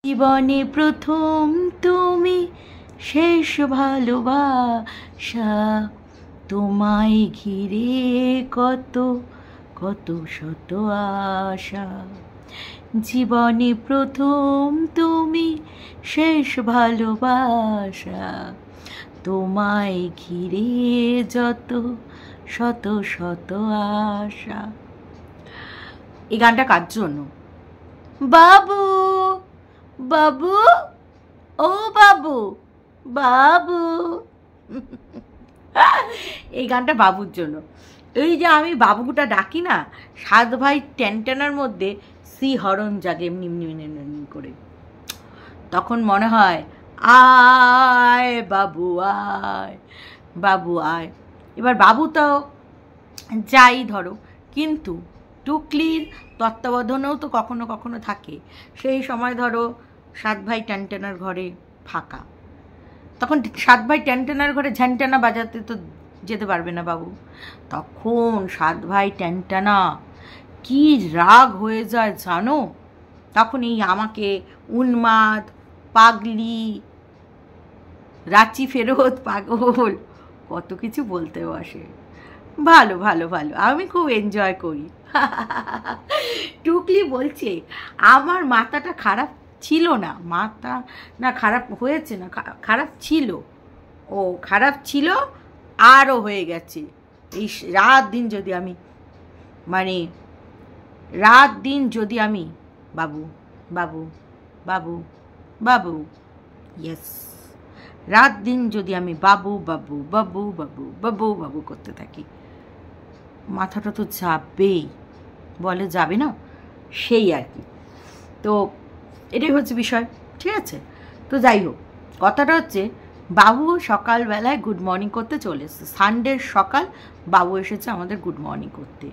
জীবনে প্রথম তুমি শেষ ভালোবাসা, তোমায় ঘিরে কত কত শত আশা। জীবনে প্রথম তুমি শেষ ভালোবাসা, তোমায় ঘিরে যত শত শত আশা। এই গানটা কার জন্য? বাবু বাবু, ও বাবু বাবু, এই গানটা বাবুর জন্য। এই যে আমি বাবুটা ডাকি না, সাত ভাই টেনটেনার মধ্যে সি হরণ জাগে এমনি এমনি করে, তখন মনে হয় আয় বাবু আয়, বাবু আয়। এবার বাবু তো যাই ধরো, কিন্তু টুকলির তত্ত্বাবধানেও তো কখনো কখনো থাকে। সেই সময় ধরো সাত ভাই টেনটেনার ঘরে ফাঁকা, তখন সাত ভাই টেনটেনার ঘরে ঝ্যানটেনা বাজাতে তো যেতে পারবে না বাবু। তখন সাত ভাই টেনটেনা কি রাগ হয়ে যায় জানো? তখন এই আমাকে উন্মাদ, পাগলি, রাঁচি ফেরত, পাগল, কত কিছু বলতে বসে। ভালো ভালো ভালো, আমি খুব এনজয় করি। টুকলি বলছে আমার মাথাটা খারাপ ছিল না, মাথা না খারাপ হয়েছে না, খারাপ ছিল, ও খারাপ ছিল আরও হয়ে গেছে। এই রাত দিন যদি আমি রাত দিন যদি আমি বাবু বাবু বাবু বাবু, ইয়েস, রাত দিন যদি আমি বাবু বাবু বাবু বাবু বাবু বাবু করতে থাকি, মাথাটা তো যাবেই, বলে যাবে না, সেই আর কি। তো এটাই হচ্ছে বিষয়, ঠিক আছে? তো যাই হোক, কথাটা হচ্ছে বাবু সকালবেলায় গুড মর্নিং করতে চলে এসেছে। সানডের সকাল বাবু এসেছে আমাদের গুড মর্নিং করতে।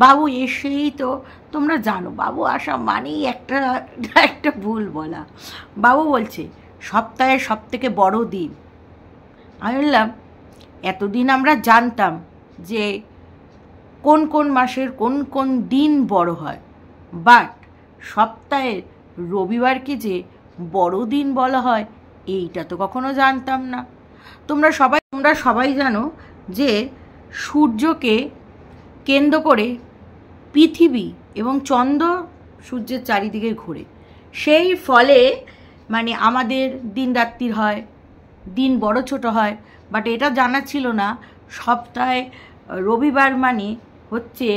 বাবু এসেই তো তোমরা জানো, বাবু আসা মানেই একটা ভুল বলা। বাবু বলছে সপ্তাহের সব থেকে বড় দিন। আমি বললাম এতদিন আমরা জানতাম যে কোন কোন মাসের কোন কোন দিন বড় হয়, বাট সপ্তাহের রবিবারকে যে বড় দিন বলা হয় এইটা তো কখনো জানতাম না। তোমরা সবাই জানো যে সূর্যকে কেন্দ্র করে পৃথিবী এবং চন্দ্র সূর্যের চারিদিকে ঘোরে, সেই ফলে আমাদের দিন রাত্রির হয়, দিন বড় ছোট হয়। বাট এটা জানা ছিল না সপ্তাহে রবিবার হচ্ছে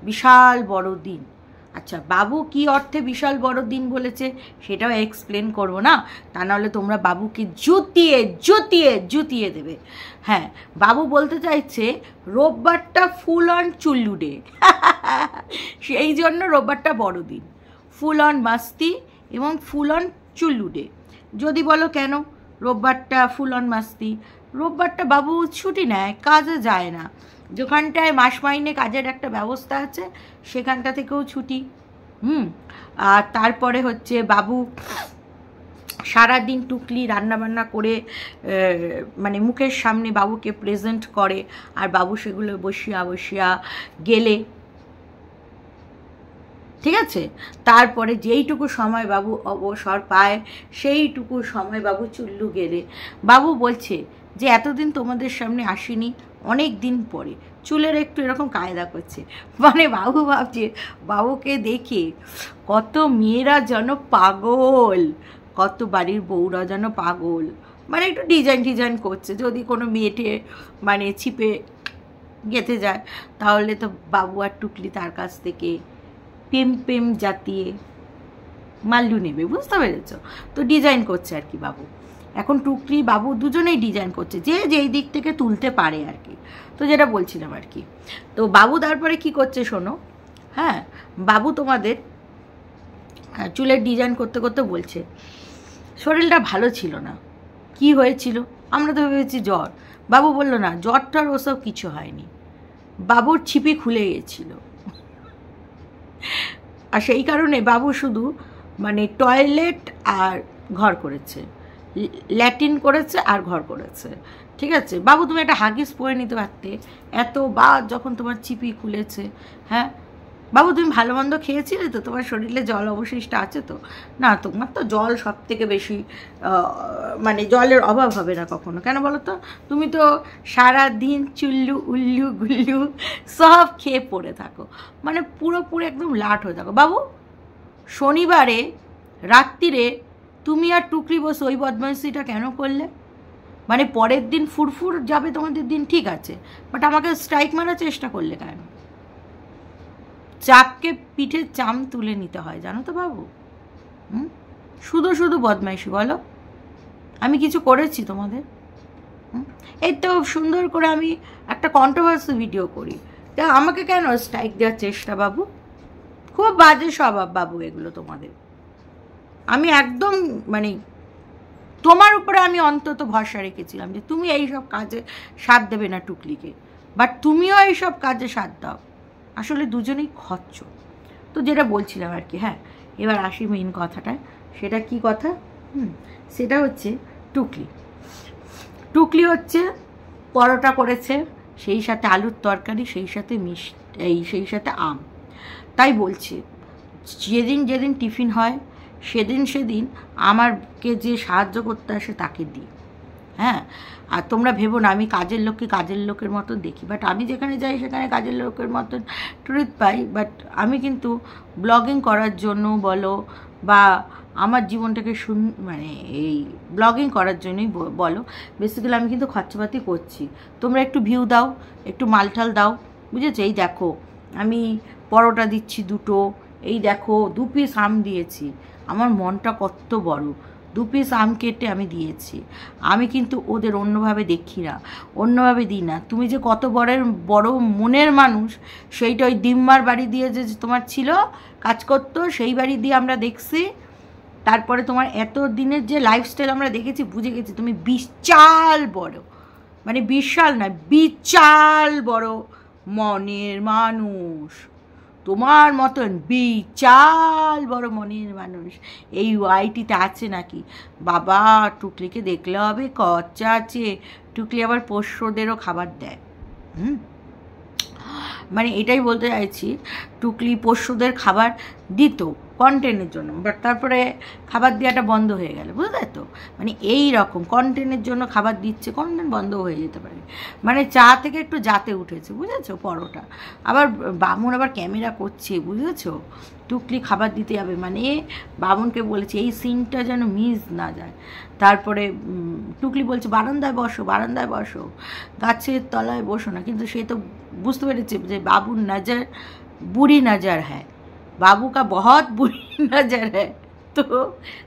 বিশাল বড় দিন। আচ্ছা, বাবু কি অর্থে বিশাল বড় দিন বলেছে সেটাও এক্সপ্লেন করবো না, তা নাহলে তোমরা বাবুকে জুতিয়ে জুতিয়ে জুতিয়ে দেবে। হ্যাঁ, বাবু বলতে চাইছে রোববারটা ফুল অন চুল্লু ডে, সেই জন্য রোববারটা বড় দিন, ফুল অন মাস্তি এবং ফুল অন চুল্লু ডে। যদি বলো কেন রোববারটা ফুল অন মাস্তি, রোববারটা বাবু ছুটি নেয়, কাজে যায় না, যেখানটায় মাস মাইনে কাজের একটা ব্যবস্থা আছে সেখানটা থেকেও ছুটি। আর তারপরে হচ্ছে বাবু সারাদিন টুকলি রান্নাবান্না করে মুখের সামনে বাবুকে প্রেজেন্ট করে, আর বাবু সেগুলো বসিয়া বসিয়া গেলে, ঠিক আছে, তারপরে যেইটুকু সময় বাবু অবসর পায় সেইটুকু সময় বাবু চুল্লু গেলে। বাবু বলছে যে এতদিন তোমাদের সামনে আসিনি, অনেক দিন পরে চুলের একটু এরকম কায়দা করছে। বাবু ভাবছে বাবুকে দেখে কত মেয়েরা যেন পাগল, কত বাড়ির বউরা যেন পাগল, একটু ডিজাইন করছে। যদি কোনো মেয়েটে ছিপে গেঁথে যায় তাহলে তো বাবু আর টুকলি তার কাছ থেকে প্রেম জাতিয়ে মাল্লু নেবে, বুঝতে পেরেছ? তো ডিজাইন করছে আর কি বাবু। এখন টুকলি বাবু দুজনেই ডিজাইন করছে, যে যেই দিক থেকে তুলতে পারে আর কি। তো যেটা বলছিলাম আর কি, তো বাবু তারপরে কি করছে শোনো। হ্যাঁ, বাবু তোমাদের চুলের ডিজাইন করতে করতে বলছে শরীরটা ভালো ছিল না। কি হয়েছিল? আমরা তো ভেবেছি জ্বর। বাবু বলল না, জ্বরটার ওসব কিছু হয়নি, বাবুর ছিপি খুলে গেছিল, আর সেই কারণে বাবু শুধু টয়লেট আর ঘর করেছে, ল্যাট্রিন করেছে আর ঘর করেছে, ঠিক আছে? বাবু তুমি একটা হাগিস পরে নিতে পারতে, এতবার যখন তোমার চিপি খুলেছে। হ্যাঁ, বাবু তুমি ভালো মন্দ খেয়েছিলে তো? তোমার শরীরে জল অবশিষ্ট আছে তো? না, তোমার তো জল সব থেকে বেশি, মানে জলের অভাব হবে না কখনো। কেন বলো তো? তুমি তো সারাদিন চুল্লু উল্লু গুল্লু সব খেয়ে পড়ে থাকো, মানে পুরোপুরি একদম লাট হয়ে থাকো। বাবু শনিবারে রাত্রিরে তুমি আর টুকরি বসে ওই বদমাইশিটা কেন করলে? মানে পরের দিন ফুরফুর যাবে তোমাদের দিন, ঠিক আছে, বাট আমাকে স্ট্রাইক মারার চেষ্টা করলে কেন? চাপকে পিঠে চাম তুলে নিতে হয়, জানো তো বাবু? শুধু শুধু বদমাইশি বলো। আমি কিছু করেছি তোমাদের? এই তো সুন্দর করে আমি একটা কন্ট্রোভার্সি ভিডিও করি, তা আমাকে কেন স্ট্রাইক দেওয়ার চেষ্টা বাবু? খুব বাজে স্বভাব বাবু এগুলো তোমাদের। আমি একদম মানে তোমার উপরে আমি অন্তত ভরসা রেখেছিলাম যে তুমি এইসব কাজে সাথ দেবে না টুকলিকে, বাট তুমিও এইসব কাজে সাথ দাও। আসলে দুজনেই খচ্চ। তো যেটা বলছিলাম আর কি, হ্যাঁ, এবার আসি মেইন কথাটায়। সেটা কি কথা? সেটা হচ্ছে টুকলি হচ্ছে পরোটা করেছে, সেই সাথে আলুর তরকারি, সেই সাথে সেই সাথে আম। তাই বলছি, যেদিন যেদিন টিফিন হয় সেদিন আমারকে যে সাহায্য করতে আসে তাকে দিই। হ্যাঁ, আর তোমরা ভেবো না আমি কাজের লোককে কাজের লোকের মতন দেখি, বাট আমি যেখানে যাই সেখানে কাজের লোকের মতন ট্রিট পাই। বাট আমি কিন্তু ব্লগিং করার জন্য বলো বা আমার জীবনটাকে মানে এই ব্লগিং করার জন্যই বলো, বেসিক্যালি আমি কিন্তু খরচাপাতি করছি। তোমরা একটু ভিউ দাও, একটু মালটাল দাও, বুঝেছো? এই দেখো আমি পরোটা দিচ্ছি দুটো, এই দেখো 2 পিস আম দিয়েছি। আমার মনটা কত বড়, 2 পিস আম কেটে আমি দিয়েছি। আমি কিন্তু ওদের অন্যভাবে দেখি না, অন্যভাবে দিই না। তুমি যে কত বড় মনের মানুষ, সেইটা ওই ডিম্মার বাড়ি দিয়ে যে তোমার ছিল কাজ করতো, সেই বাড়ি দিয়ে আমরা দেখছি। তারপরে তোমার এত দিনের যে লাইফস্টাইল আমরা দেখেছি, বুঝে গেছি তুমি বিশাল বড়, মানে বিশাল না, বিশাল বড় মনের মানুষ। তোমার মতন বিশাল বড় মনের মানুষ এই ওয়াইটিতে আছে নাকি? বাবা টুকলিকে দেখলে হবে, কচ্চা আছে। টুকলি আবার পোষ্যদেরও খাবার দেয়। মানে এটাই বলতে চাইছি, টুকলি পোষ্যদের খাবার দিত কন্টেন্টের জন্য, বাট তারপরে খাবার দেওয়াটা বন্ধ হয়ে গেল, বুঝলে তো? মানে এই রকম কন্টেন্টের জন্য খাবার দিচ্ছে, কন্টেন্ট বন্ধ হয়ে যেতে পারে। মানে চা থেকে একটু যাতে উঠেছে, বুঝেছো? পরোটা আবার বামুন আবার ক্যামেরা করছে, বুঝেছো? টুকলি খাবার দিতে যাবে, মানে বামুনকে বলেছে এই সিনটা যেন মিস না যায়। তারপরে টুকলি বলছে বারান্দায় বসো, বারান্দায় বসো, গাছের তলায় বসো না। কিন্তু সে তো বুঝতে পেরেছে যে বাবুর নজর বুড়ি নজর হ্যাঁ, বাবু কা বহুত বুড়ি নজর হ্যাঁ। তো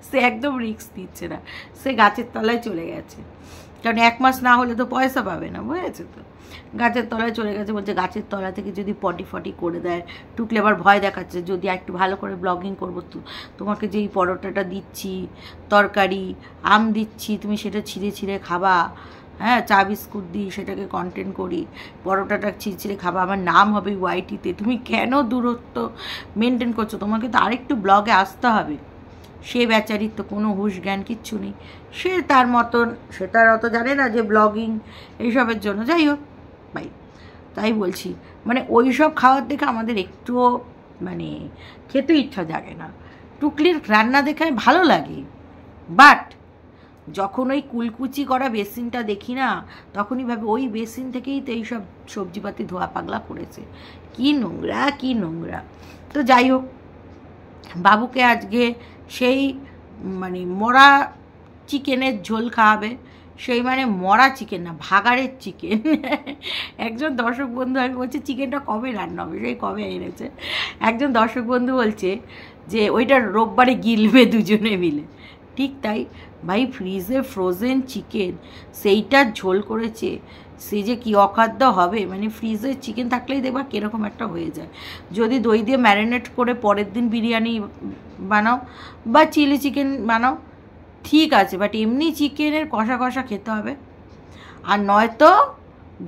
সে একদম রিস্ক দিচ্ছে না, সে গাছের তলায় চলে গেছে। কারণ 1 মাস না হলে তো পয়সা পাবে না, বুঝেছে তো? গাছের তলায় চলে গেছে, বলছে গাছের তলা থেকে যদি পটি করে দেয়। টুকলে আবার ভয় দেখাচ্ছে, যদি একটু ভালো করে ব্লগিং করবো তো তোমাকে যেই পরোটাটা দিচ্ছি, তরকারি আম দিচ্ছি, তুমি সেটা ছিঁড়ে খাবা। হ্যাঁ, চা বিস্কুট দিই, সেটাকে কন্টেন্ট করি, পরোটাটা ছিঁড়ে খাবা, আমার নাম হবে ওয়াইটিতে। তুমি কেন দূরত্ব মেনটেন করছো? তোমাকে তো আরেকটু ব্লগে আসতে হবে। সে বেচারির তো কোনো হুঁশ জ্ঞান কিচ্ছু নেই, সে তার মতন, সে তার অত জানে না যে ব্লগিং এইসবের জন্য। যাই হোক ভাই, তাই বলছি, মানে ওই সব খাওয়ার দেখে আমাদের একটুও মানে খেতে ইচ্ছা জাগে না। টুকলির রান্না দেখে ভালো লাগে, বাট যখন ওই কুলকুচি করা বেসিনটা দেখি না, তখনই ভাবে ওই বেসিন থেকেই তো এইসব সবজিপাতি ধোয়া পাগলা করেছে। কি নোংরা, কি নোংরা। তো যাই হোক, বাবুকে আজকে সেই মানে মরা চিকেনের ঝোল খাওয়াবে, সেই মানে মরা চিকেন না, ভাগাড়ের চিকেন। একজন দর্শক বন্ধু, আমি বলছি চিকেনটা কবে রান্না হবে, সেই কবে এনেছে। একজন দর্শক বন্ধু বলছে যে ওইটা রোববারে গিলবে দুজনে মিলে। ঠিক তাই ভাই, ফ্রিজে ফ্রোজেন চিকেন, সেইটার ঝোল করেছে, সে যে কী অখাদ্য হবে। মানে ফ্রিজে চিকেন থাকলেই দেখবা কীরকম একটা হয়ে যায়। যদি দই দিয়ে ম্যারিনেট করে পরের দিন বিরিয়ানি বানাও বা চিলি চিকেন বানাও, ঠিক আছে, বাট এমনি চিকেনের কষা কষা খেতে হবে। আর নয়তো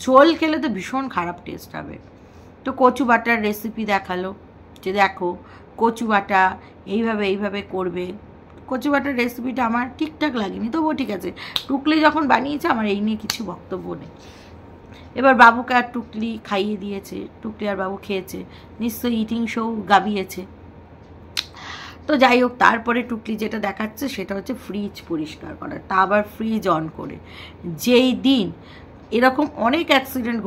ঝোল খেলে তো ভীষণ খারাপ টেস্ট হবে। তো কচু বাটার রেসিপি দেখালো যে দেখো কচু বাটা এইভাবে করবে। কচু বাটার রেসিপিটা আমার ঠিকঠাক লাগেনি, তবুও ঠিক আছে, টুকলি যখন বানিয়েছে আমার এই নিয়ে কিছু বক্তব্য নেই। এবার বাবুকে আর টুকলি খাইয়ে দিয়েছে, টুকলি আর বাবু খেয়েছে, নিশ্চয়ই ইটিং শো গাবিয়েছে। তো যাই হোক, তারপরে টুকলি যেটা দেখাচ্ছে সেটা হচ্ছে ফ্রিজ পরিষ্কার করা, তা আবার ফ্রিজ অন করে। যেই দিন এরকম অনেক অ্যাক্সিডেন্ট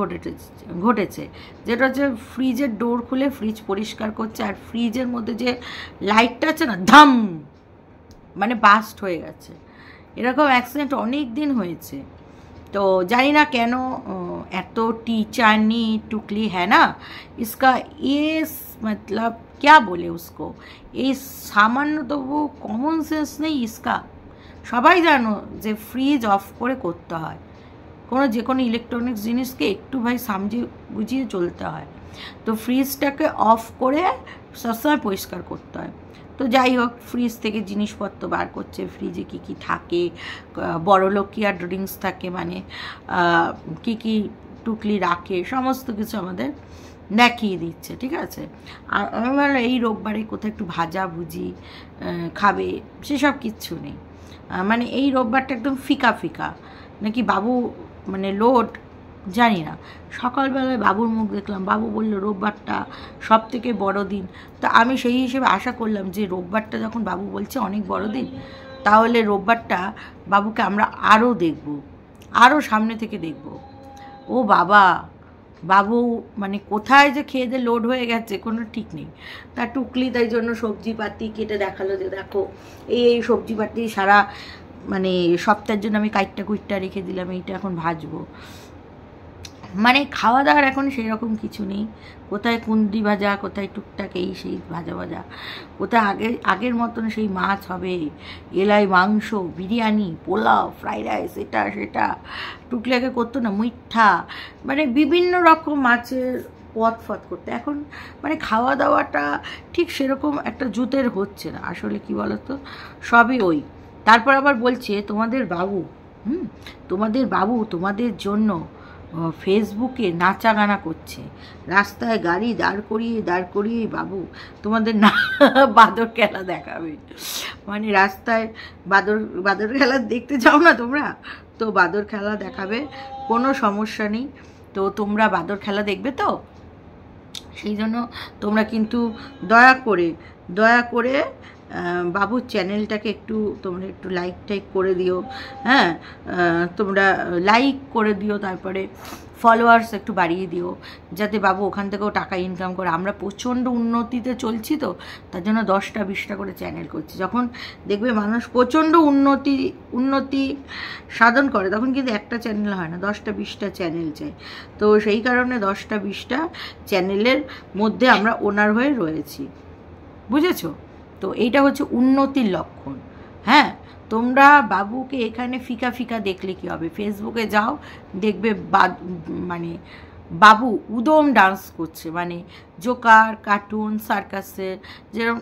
ঘটেছে, যেটা হচ্ছে ফ্রিজের ডোর খুলে ফ্রিজ পরিষ্কার করছে, আর ফ্রিজের মধ্যে যে লাইটটা আছে না, ধাম মানে বাস্ট হয়ে গেছে। এরকম অ্যাক্সিডেন্ট অনেক দিন হয়েছে। तो जानी ना कैनो एतो टीचर नी टुकली है ना, इसका ये मतलब क्या बोले उसको, ये सामान्य तो वो कॉमन सेंस नहीं इसका। सबाई जानो जे फ्रिज अफ करे करते हैं, कोनो जे कोनो इलेक्ट्रनिक्स जिनिस के एकटू भाई समझे बुझिए चलते हैं। तो फ्रिजटाके अफ करे सब समय परिष्कार करते हैं। तो যাই হোক, ফ্রিজ থেকে জিনিসপত্র বার করছে, ফ্রিজে কী কী থাকে, বড়লোকিয়া ড্রিঙ্কস থাকে, মানে কী কী টুকলি রাখে, সমস্ত কিছু আমাদের দেখিয়ে দিচ্ছে, ঠিক আছে। আর আমি বললাম এই রোববারে কোথাও একটু ভাজা ভুজি খাবে, সেসব কিচ্ছু নেই। মানে এই রোববারটা একদম ফিকা ফিকা, নাকি বাবু মানে লোড জানি না। সকালবেলায় বাবুর মুখ দেখলাম, বাবু বলল রোববারটা সব থেকে বড়ো দিন। তা আমি সেই হিসেবে আশা করলাম যে রোববারটা যখন বাবু বলছে অনেক বড় দিন, তাহলে রোববারটা বাবুকে আমরা আরও দেখব, আরও সামনে থেকে দেখব। ও বাবা, বাবু মানে কোথায় যে খেয়ে দিয়ে লোড হয়ে গেছে কোনো ঠিক নেই। তা টুকলি তাই জন্য সবজিপাতি কেটে দেখালো যে দেখো এই সবজিপাতি সারা মানে সপ্তাহের জন্য আমি কাইটটা কুইটটা রেখে দিলাম, এইটা এখন ভাজবো। মানে খাওয়া দাওয়ার এখন সেই রকম কিছু নেই, কোথায় কুন্দি ভাজা, কোথায় টুকটাক এই সেই ভাজা ভাজা, কোথায় আগের মতন সেই মাছ হবে, এলাই মাংস, বিরিয়ানি, পোলাও, ফ্রাইড রাইস, এটা সেটা। টুকলি আগে করতো না মিঠা, মানে বিভিন্ন রকম মাছের পদ করতে। এখন মানে খাওয়া দাওয়াটা ঠিক সেরকম একটা জুতের হচ্ছে না। আসলে কি বলতো, সবই ওই। তারপর আবার বলছে তোমাদের বাবু তোমাদের জন্য ফেসবুকে নাচা গানা করছে, রাস্তায় গাড়ি দাঁড় করিয়ে বাবু তোমাদের না বাদর খেলা দেখাবে। মানে রাস্তায় বাদর খেলা দেখতে যাও না তোমরা, তো বাদর খেলা দেখাবে, কোনো সমস্যা নেই। তো তোমরা বাদর খেলা দেখবে তো, সেই জন্য তোমরা কিন্তু দয়া করে বাবুর চ্যানেলটাকে তোমরা একটু লাইক করে দিও। হ্যাঁ, তোমরা লাইক করে দিও, তারপরে ফলোয়ার্স একটু বাড়িয়ে দিও, যাতে বাবু ওখান থেকেও টাকা ইনকাম করে। আমরা প্রচণ্ড উন্নতিতে চলছি, তো তার জন্য 10টা 20টা করে চ্যানেল করছি। যখন দেখবে মানুষ প্রচণ্ড উন্নতি সাধন করে, তখন কিন্তু একটা চ্যানেল হয় না, 10টা 20টা চ্যানেল চাই। তো সেই কারণে 10টা 20টা চ্যানেলের মধ্যে আমরা ওনার হয়ে রয়েছি, বুঝেছো? তো এইটা হচ্ছে উন্নতির লক্ষণ। হ্যাঁ, তোমরা বাবুকে এখানে ফিকা ফিকা দেখলে কি হবে, ফেসবুকে যাও দেখবে মানে বাবু উদম ডান্স করছে, মানে জোকার, কার্টুন, সার্কাসের যেরকম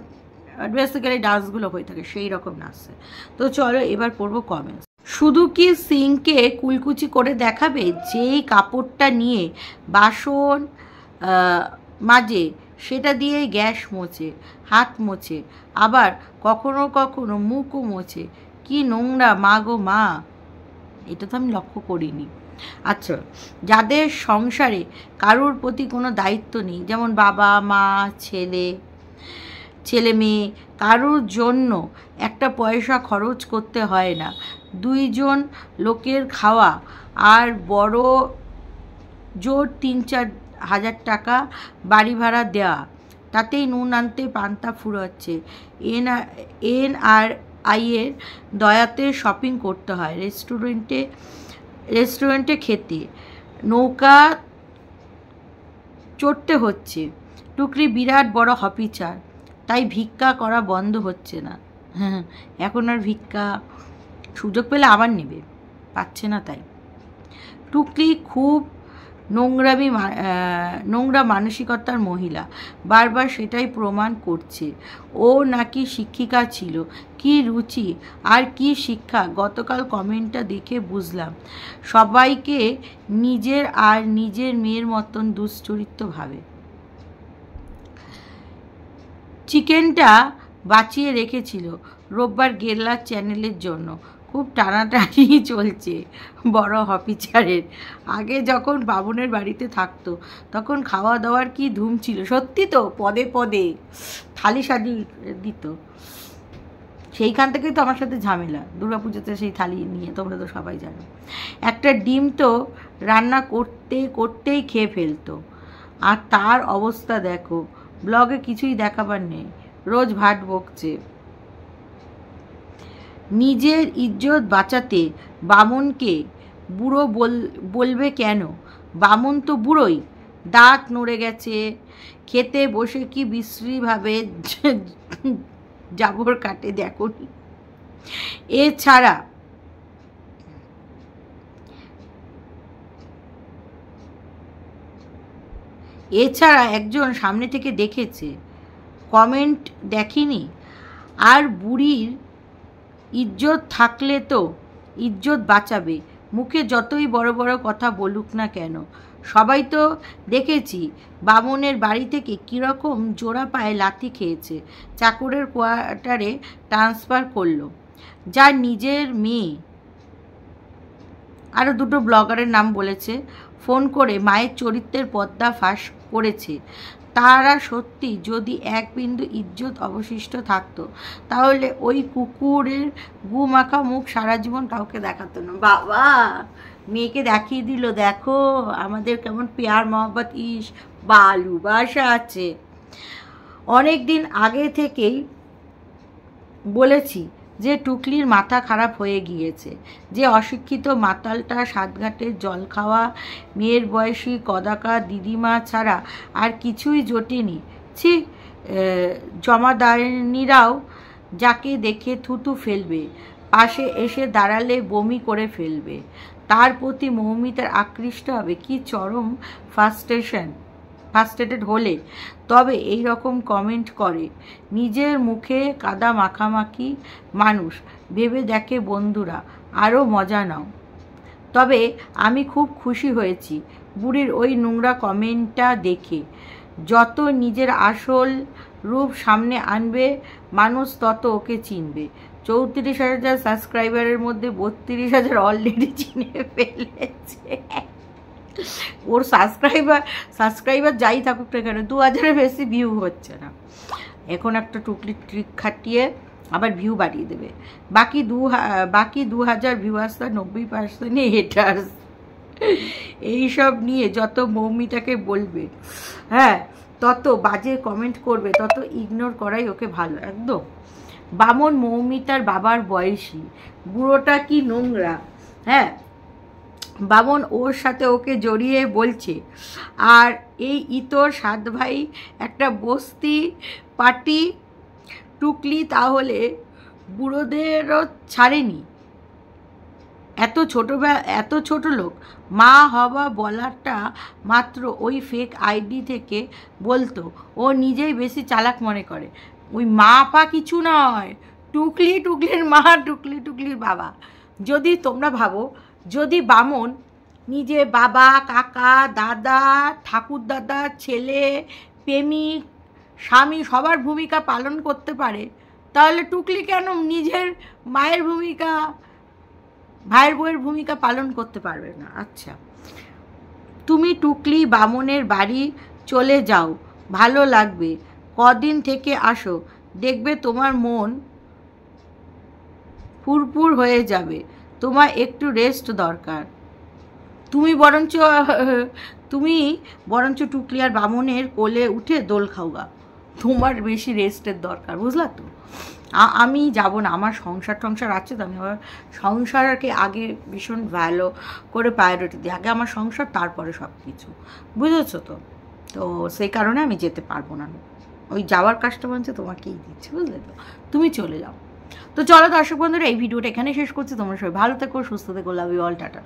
বেসিক্যালি ডান্সগুলো হয়ে থাকে সেই রকম নাচছে। তো চলো এবার পড়বো কমেন্টস। শুধু কি সিঙ্কে কুলকুচি করে দেখাবে, যেই কাপড়টা নিয়ে বাসন মাজে সেটা দিয়ে গ্যাস মোছে, হাত মোছে, আবার কখনো কখনো মুখও মোছে। কি নোংরা মা গো মা, এটা তো আমি লক্ষ্য করিনি। আচ্ছা, যাদের সংসারে কারোর প্রতি কোনো দায়িত্ব নেই, যেমন বাবা মা ছেলে মেয়ে, কারোর জন্য একটা পয়সা খরচ করতে হয় না, 2জন লোকের খাওয়া আর বড় জোর 3-4 হাজার টাকা বাড়ি ভাড়া দেওয়া, তাতেই নুন আনতে পান্তা ফুরোচ্ছে। NRI-এর দয়াতে শপিং করতে হয়, রেস্টুরেন্টে খেতে, নৌকা চড়তে হচ্ছে। টুকরি বিরাট বড় হপিচার, তাই ভিক্ষা করা বন্ধ হচ্ছে না। হ্যাঁ, এখন আর ভিক্ষা সুযোগ পেলে আবার নেবে, পাচ্ছে না তাই। টুকলি খুব নোংরা মানসিকতার মহিলা, বারবার সেটাই প্রমাণ করছে। ও নাকি শিক্ষিকা ছিল, কি রুচি আর কি শিক্ষা। গতকাল কমেন্টটা দেখে বুঝলাম সবাইকে নিজের মেয়ের মতন দুশ্চরিত্র ভাবে। চিকেনটা বাঁচিয়ে রেখেছিল রোববার গেরলার চ্যানেলের জন্য, খুব টানাটানি চলছে বড় অফিসারের। আগে যখন বামুনের বাড়িতে থাকতো তখন খাওয়া দাওয়ার কি ধুম ছিল, সত্যি তো, পদে পদে থালি সাজিয়ে দিত। সেইখান থেকেই তো আমার সাথে ঝামেলা, দুর্গাপুজোতে সেই থালি নিয়ে, তোমরা তো সবাই জানো। একটা ডিম তো রান্না করতে করতেই খেয়ে ফেলতো, আর তার অবস্থা দেখো, ব্লগে কিছুই দেখাবার নেই, রোজ ভাট বকছে। নিজের ইজ্জত বাঁচাতে বামনকে বুড়ো বলবে কেন? বামন তো বুড়োই, দাঁত নড়ে গেছে, খেতে বসে কি বিশ্রীভাবে জাবর কাটে দেখনি। এছাড়া একজন সামনে থেকে দেখেছে, কমেন্ট দেখিনি। আর বুড়ির ইজ্জত থাকলে তো ইজ্জত বাঁচাবে, মুখে যতই বড় বড় কথা বলুক না কেন। সবাই তো দেখেছি বামনের বাড়ি থেকে কীরকম জোড়া পায়ে লাথি খেয়েছে, চাকরের কোয়ার্টারে ট্রান্সফার করলো। যার নিজের মেয়ে, আরও দুটো ব্লগারের নাম বলেছে, ফোন করে মায়ের চরিত্রের পর্দা ফাঁস করেছে। তারা সত্যি যদি এক বিন্দু ইজ্জত অবশিষ্ট থাকতো তাহলে ওই কুকুরের গু মাখা মুখ সারা জীবন কাউকে দেখাতো না। বাবা, মেয়েকে দেখিয়ে দিল, দেখো আমাদের কেমন পেয়ার মহব্বত, ইস ভালোবাসা আছে। অনেক দিন আগে থেকেই বলেছি যে টুকলির মাথা খারাপ হয়ে গিয়েছে, যে অশিক্ষিত মাতালটা সাতঘাটের জল খাওয়া মেয়ের বয়সী কদাকা দিদিমা ছাড়া আর কিছুই জোটেনি। ছি, জমাদারনিরাও যাকে দেখে থুতু ফেলবে, পাশে এসে দাঁড়ালে বমি করে ফেলবে, তার প্রতি মৌমিতার আকৃষ্ট হবে। কি চরম ফার্স্টেটেড হলে তবে এই রকম কমেন্ট করে। নিজের মুখে কাদা মাখামাখি মানুষ ভেবে দেখে বন্ধুরা, আরও মজা নাও। তবে আমি খুব খুশি হয়েছি বুড়ির ওই নোংরা কমেন্টটা দেখে। যত নিজের আসল রূপ সামনে আনবে মানুষ তত ওকে চিনবে। 34,000 সাবস্ক্রাইবারের মধ্যে 32,000 অলরেডি চিনে ফেলেছে। ওর সাবস্ক্রাইবার যাই থাকুক না কেন, 2,000-এর বেশি ভিউ হচ্ছে না। এখন একটা টুকলি ট্রিক খাটিয়ে আবার ভিউ বাড়িয়ে দেবে। বাকি 2,000 ভিউয়ার্স, 90% হেটার্স। এইসব নিয়ে যত মৌমিতাকে বলবে, হ্যাঁ, তত বাজে কমেন্ট করবে, তত ইগনোর করাই ওকে ভালো। একদম বামন মৌমিতার বাবার বয়সী, বুড়োটা কি নোংরা। হ্যাঁ, বামন ওর সাথে ওকে জড়িয়ে বলছে, আর এই ইতর 7 ভাই একটা বস্তি পার্টি। টুকলি তাহলে বুড়োদেরও ছাড়েনি। এত ছোট লোক। মা হবা বলাটা মাত্র ওই ফেক আইডি থেকে বলতো, ও নিজেই বেশি চালাক মনে করে। ওই মা পা কিছু নয়, টুকলির মা, টুকলির বাবা। যদি তোমরা ভাবো, যদি বামন নিজে বাবা, কাকা, দাদা, ঠাকুর দাদা, ছেলে, প্রেমিক, স্বামী সবার ভূমিকা পালন করতে পারে, তাহলে টুকলি কেন নিজের মায়ের ভূমিকা, ভাইয়ের বউয়ের ভূমিকা পালন করতে পারবে না? আচ্ছা, তুমি টুকলি বামনের বাড়ি চলে যাও, ভালো লাগবে, কদিন থেকে আসো, দেখবে তোমার মন ফুরফুর হয়ে যাবে। তোমার একটু রেস্ট দরকার। তুমি বরঞ্চ টুকলি আর বামনের কোলে উঠে দোল খাওয়া, তোমার বেশি রেস্টের দরকার, বুঝলা তো? আমি যাব না, আমার সংসার আছে তো, আমি আমার সংসারকে আগে ভীষণ ভ্যালু করে প্রায়োরিটি দিই। আগে আমার সংসার, তারপরে সব কিছু, বুঝেছো তো? তো সেই কারণে আমি যেতে পারবো না। ওই যাওয়ার কাজটা বলছে তোমাকেই দিচ্ছে, বুঝলে তো? তুমি চলে যাও। তো চলো দর্শক বন্ধুরা, এই ভিডিওটা এখানে শেষ করছি। তোমরা সবাই ভালো থেকো, সুস্থ থেকো, লাভ ইউ অল, টাটা।